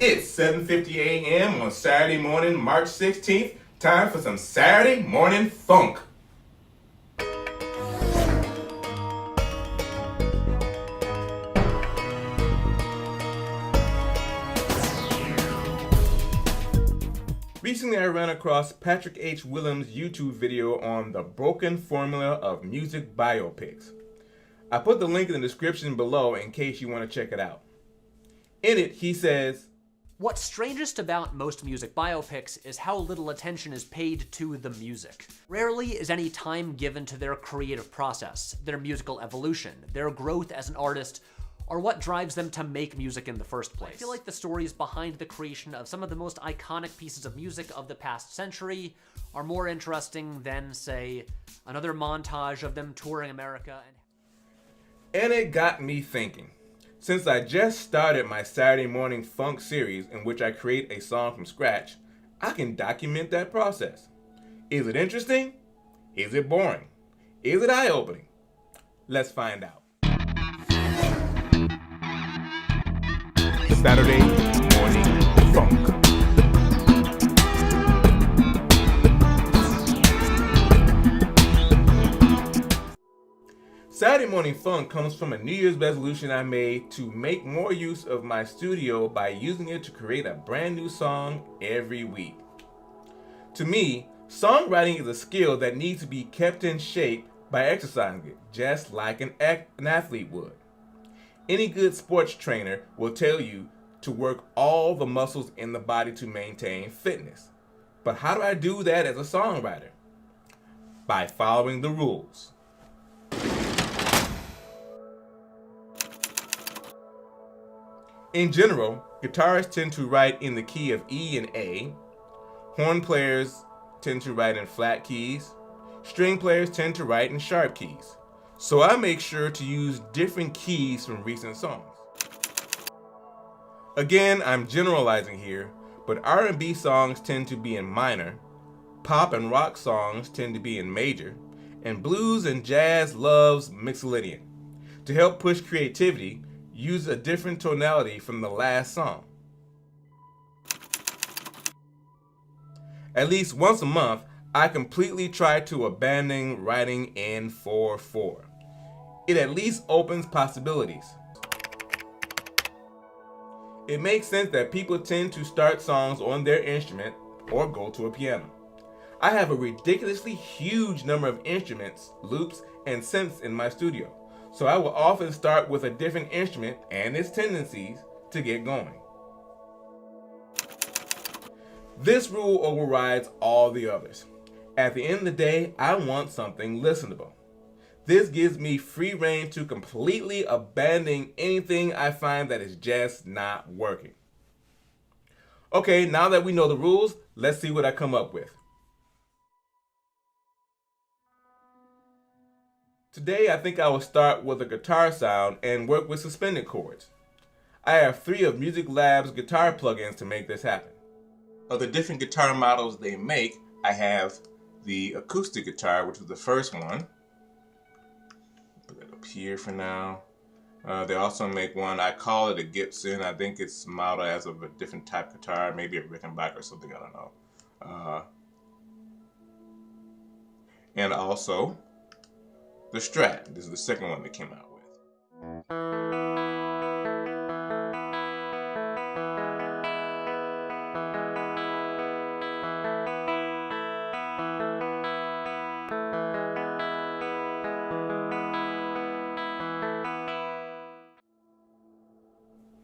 It's 7:50 a.m. on Saturday morning, March 16th. Time for some Saturday morning funk. Recently, I ran across Patrick H. Willems' YouTube video on the broken formula of music biopics. I put the link in the description below in case you want to check it out. In it, he says, "What's strangest about most music biopics is how little attention is paid to the music. Rarely is any time given to their creative process, their musical evolution, their growth as an artist, or what drives them to make music in the first place. I feel like the stories behind the creation of some of the most iconic pieces of music of the past century are more interesting than, say, another montage of them touring America." And it got me thinking. Since I just started my Saturday morning funk series in which I create a song from scratch, I can document that process. Is it interesting? Is it boring? Is it eye-opening? Let's find out. Saturday morning funk. Saturday morning funk comes from a New Year's resolution I made to make more use of my studio by using it to create a brand new song every week. To me, songwriting is a skill that needs to be kept in shape by exercising it, just like an athlete would. Any good sports trainer will tell you to work all the muscles in the body to maintain fitness. But how do I do that as a songwriter? By following the rules. In general, guitarists tend to write in the key of E and A, horn players tend to write in flat keys, string players tend to write in sharp keys. So I make sure to use different keys from recent songs. Again, I'm generalizing here, but R&B songs tend to be in minor, pop and rock songs tend to be in major, and blues and jazz loves mixolydian. To help push creativity, use a different tonality from the last song. At least once a month, I completely try to abandon writing in 4/4. It at least opens possibilities. It makes sense that people tend to start songs on their instrument or go to a piano. I have a ridiculously huge number of instruments, loops, and synths in my studio, so I will often start with a different instrument and its tendencies to get going. This rule overrides all the others. At the end of the day, I want something listenable. This gives me free rein to completely abandon anything I find that is just not working. Okay, now that we know the rules, let's see what I come up with. Today, I think I will start with a guitar sound and work with suspended chords. I have 3 of Music Lab's guitar plugins to make this happen. Of the different guitar models they make, I have the acoustic guitar, which was the first one. Put that up here for now. They also make one, I call it a Gibson. I think it's modeled as of a different type guitar, maybe a Rickenbacker or something, I don't know. And also the Strat. This is the second one they came out with.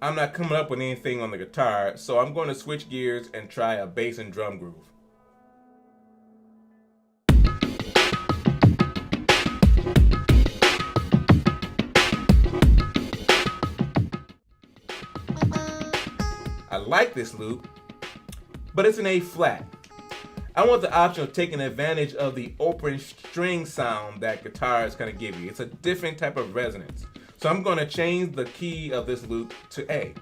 I'm not coming up with anything on the guitar, so I'm going to switch gears and try a bass and drum groove. I like this loop, but it's an A flat. I want the option of taking advantage of the open string sound that guitars kind of give you. It's a different type of resonance. So I'm going to change the key of this loop to A.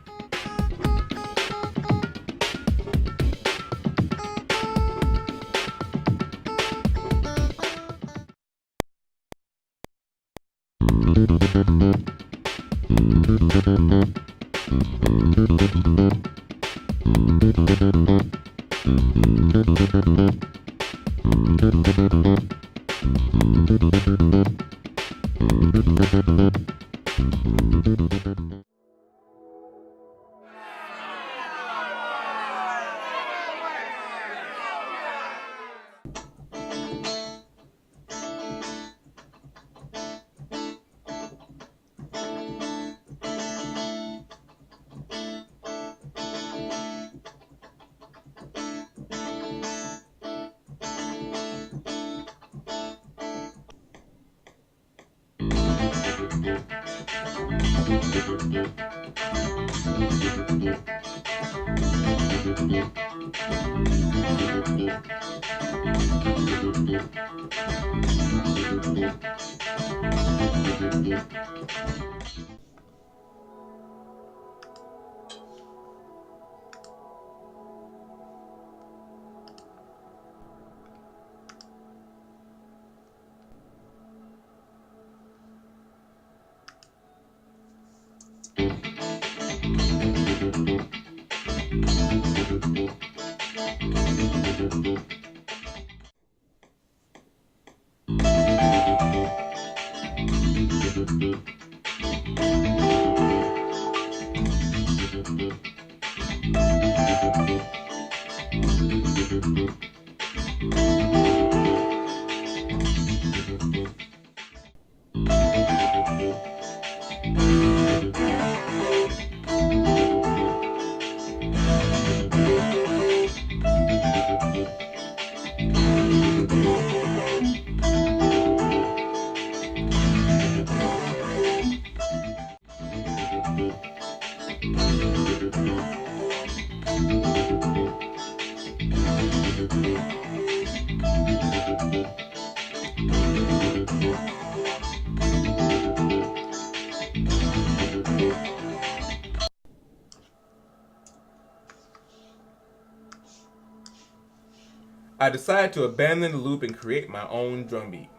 I decided to abandon the loop and create my own drum beat.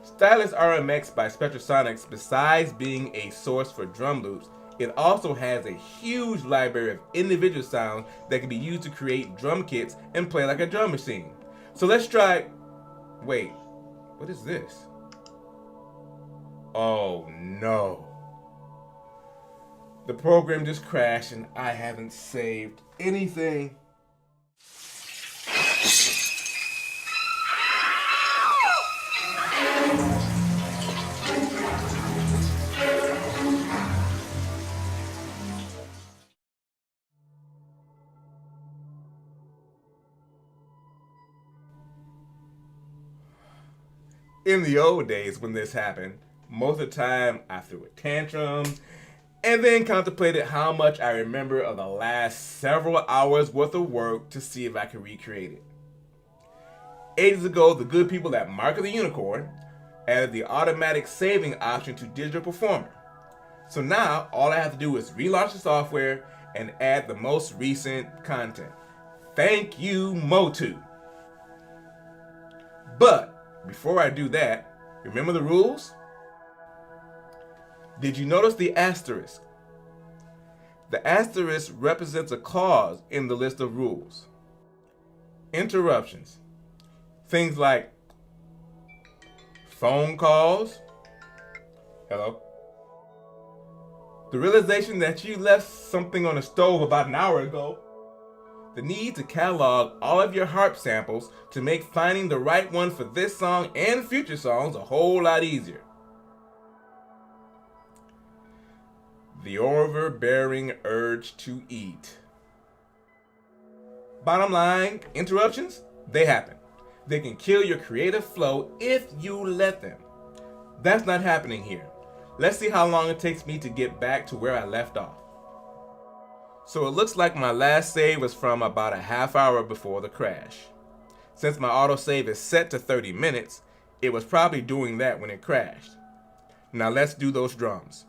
Stylus RMX by Spectrasonics, besides being a source for drum loops, it also has a huge library of individual sounds that can be used to create drum kits and play like a drum machine. So let's try... Wait, what is this? Oh no. The program just crashed and I haven't saved anything. In the old days when this happened, most of the time I threw a tantrum and then contemplated how much I remember of the last several hours worth of work to see if I could recreate it. Ages ago, the good people at Mark of the Unicorn added the automatic saving option to Digital Performer. So now all I have to do is relaunch the software and add the most recent content. Thank you, Motu. But before I do that, remember the rules? Did you notice the asterisk? The asterisk represents a clause in the list of rules. Interruptions. Things like phone calls. Hello? The realization that you left something on the stove about an hour ago. The need to catalog all of your harp samples to make finding the right one for this song and future songs a whole lot easier. The overbearing urge to eat. Bottom line, interruptions, they happen. They can kill your creative flow if you let them. That's not happening here. Let's see how long it takes me to get back to where I left off. So it looks like my last save was from about a half hour before the crash. Since my autosave is set to 30 minutes, it was probably doing that when it crashed. Now let's do those drums.